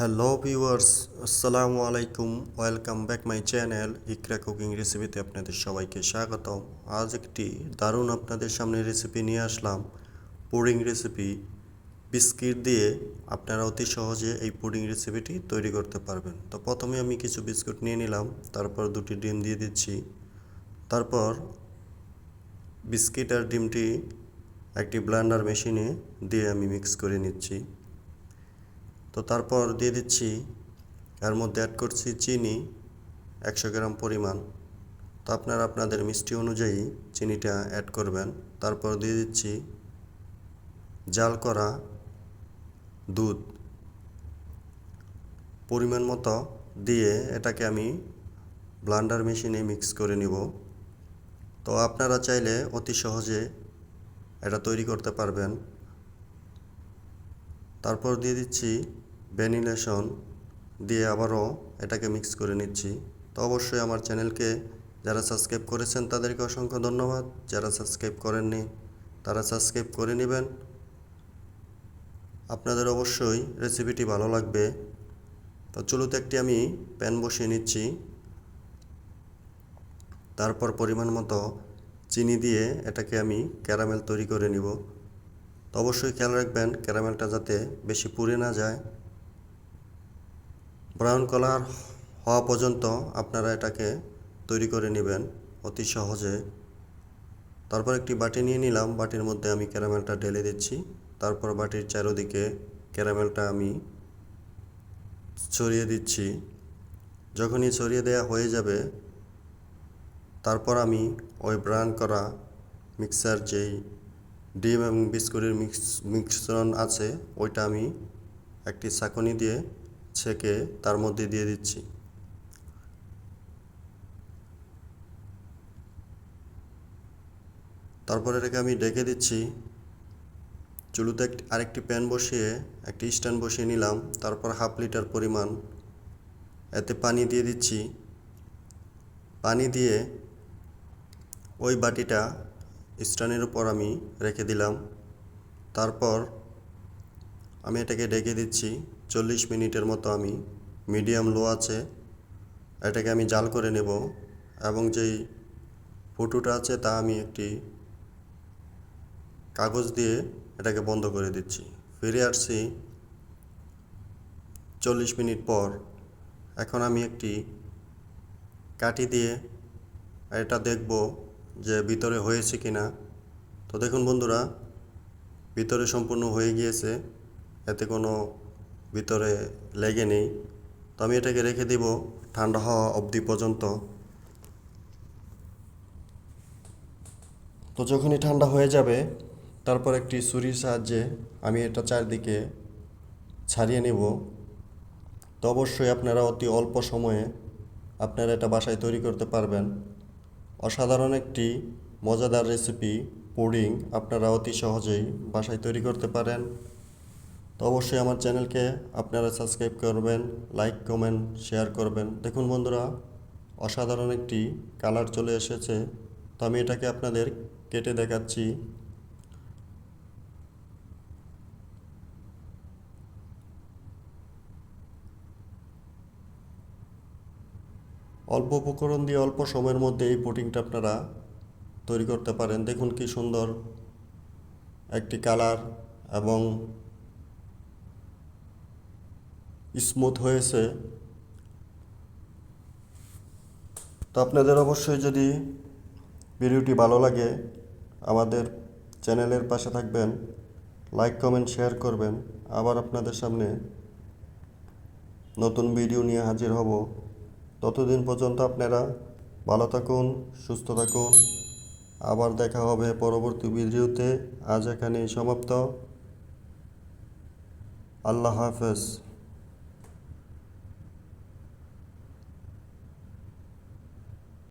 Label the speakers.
Speaker 1: Hello viewers, আসসালামু আলাইকুম। Welcome back my channel Iqra cooking রেসিপিতে আপনাদের সবাইকে স্বাগতম। আজ একটি দারুণ আপনাদের সামনে রেসিপি নিয়ে আসলাম, পুডিং রেসিপি। বিস্কিট দিয়ে আপনারা অতি সহজে এই পুডিং রেসিপিটি তৈরি করতে পারবেন। তো প্রথমে আমি কিছু বিস্কুট নিয়ে নিলাম, তারপর দুটি ডিম দিয়ে দিচ্ছি। তারপর বিস্কিট আর ডিমটি একটি ব্লেন্ডার মেশিনে দিয়ে আমি মিক্স করে নিচ্ছি। তো তারপর দিয়ে দিচ্ছি, এর মধ্যে অ্যাড করছি চিনি 100 গ্রাম পরিমাণ। তো আপনারা আপনাদের মিষ্টি অনুযায়ী চিনিটা অ্যাড করবেন। তারপর দিয়ে দিচ্ছি জাল করা দুধ পরিমাণ মতো দিয়ে এটাকে আমি ব্লেন্ডার মেশিনে মিক্স করে নিব। তো আপনারা চাইলে অতি সহজে এটা তৈরি করতে পারবেন। তারপর দিয়ে দিচ্ছি ভ্যানিলেশন দিয়ে আবারও এটাকে মিক্স করে নিচ্ছি। তো অবশ্যই আমার চ্যানেলকে যারা সাবস্ক্রাইব করেছেন তাদেরকে অসংখ্য ধন্যবাদ। যারা সাবস্ক্রাইব করেননি তারা সাবস্ক্রাইব করে নেবেন। আপনাদের অবশ্যই রেসিপিটি ভালো লাগবে। তো চুলোতে একটি আমি প্যান বসিয়ে নিচ্ছি। তারপর পরিমাণ মতো চিনি দিয়ে এটাকে আমি ক্যারামেল তৈরি করে নিব। তো অবশ্যই খেয়াল রাখবেন ক্যারামেলটা যাতে বেশি পুড়ে না যায়। ব্রাউন কালার হওয়া পর্যন্ত আপনারা এটাকে তৈরি করে নেবেন অতি সহজে। তারপর একটি বাটি নিয়ে নিলাম, বাটির মধ্যে আমি ক্যারামেলটা ঢেলে দিচ্ছি। তারপর বাটির চারদিকে ক্যারামেলটা আমি ছড়িয়ে দিচ্ছি। যখনই ছড়িয়ে দেওয়া হয়ে যাবে, তারপর আমি ওই ব্রাউন করা মিক্সার যেই ডিম এবং বিস্কুটের মিশ্রণ আছে ওইটা আমি একটি ছাঁকনি দিয়ে ছেঁকে তার মধ্যে দিয়ে দিচ্ছি। তারপর এটাকে আমি ঢেকে দিচ্ছি। চুলোতে আরেকটি প্যান বসিয়ে একটি স্ট্যান্ড বসিয়ে নিলাম। তারপর হাফ লিটার পরিমাণ এতে পানি দিয়ে দিচ্ছি। পানি দিয়ে ওই বাটিটা স্ট্যান্ডের উপর আমি রেখে দিলাম। তারপর আমি এটাকে ঢেকে দিচ্ছি 40 মিনিটের মতো। আমি মিডিয়াম লো আছে এটাকে আমি জাল করে নেব এবং যেই ফুটুটা আছে তা আমি একটি কাগজ দিয়ে এটাকে বন্ধ করে দিচ্ছি। ফিরে আসছি 40 মিনিট পর। এখন আমি একটি কাঠি দিয়ে এটা দেখব যে ভিতরে হয়েছে কিনা। তো দেখুন বন্ধুরা, ভিতরে সম্পূর্ণ হয়ে গিয়েছে, এতে কোনো ভিতরে লেগে নেই। তো আমি এটাকে রেখে দিব ঠান্ডা হওয়া অবধি পর্যন্ত। তো যখনই ঠান্ডা হয়ে যাবে, তারপর একটি ছুরির সাহায্যে আমি এটা চারদিকে ছাড়িয়ে নেব। তো অবশ্যই আপনারা অতি অল্প সময়ে আপনারা এটা বাসায় তৈরি করতে পারবেন। অসাধারণ একটি মজাদার রেসিপি পুডিং আপনারা অতি সহজেই বাসায় তৈরি করতে পারেন। তো অবশ্যই আমার চ্যানেলকে আপনারা সাবস্ক্রাইব করবেন, লাইক কমেন্ট শেয়ার করবেন। দেখুন বন্ধুরা, অসাধারণ একটি কালার চলে এসেছে। তো আমি এটাকে আপনাদের কেটে দেখাচ্ছি। অল্প উপকরণ দিয়ে অল্প সময়ের মধ্যে এই পুডিংটা আপনারা তৈরি করতে পারেন। দেখুন কি সুন্দর একটি কালার এবং স্মুথ হয়েছে। তো আপনাদের অবশ্যই যদি ভিডিওটি ভালো লাগে আমাদের চ্যানেলের পাশে থাকবেন, লাইক কমেন্ট শেয়ার করবেন। আবার আপনাদের সামনে নতুন ভিডিও নিয়ে হাজির হব। ততদিন পর্যন্ত আপনারা ভালো থাকুন, সুস্থ থাকুন। আবার দেখা হবে পরবর্তী ভিডিওতে। আজ এখানেই সমাপ্ত। আল্লাহ হাফেজ।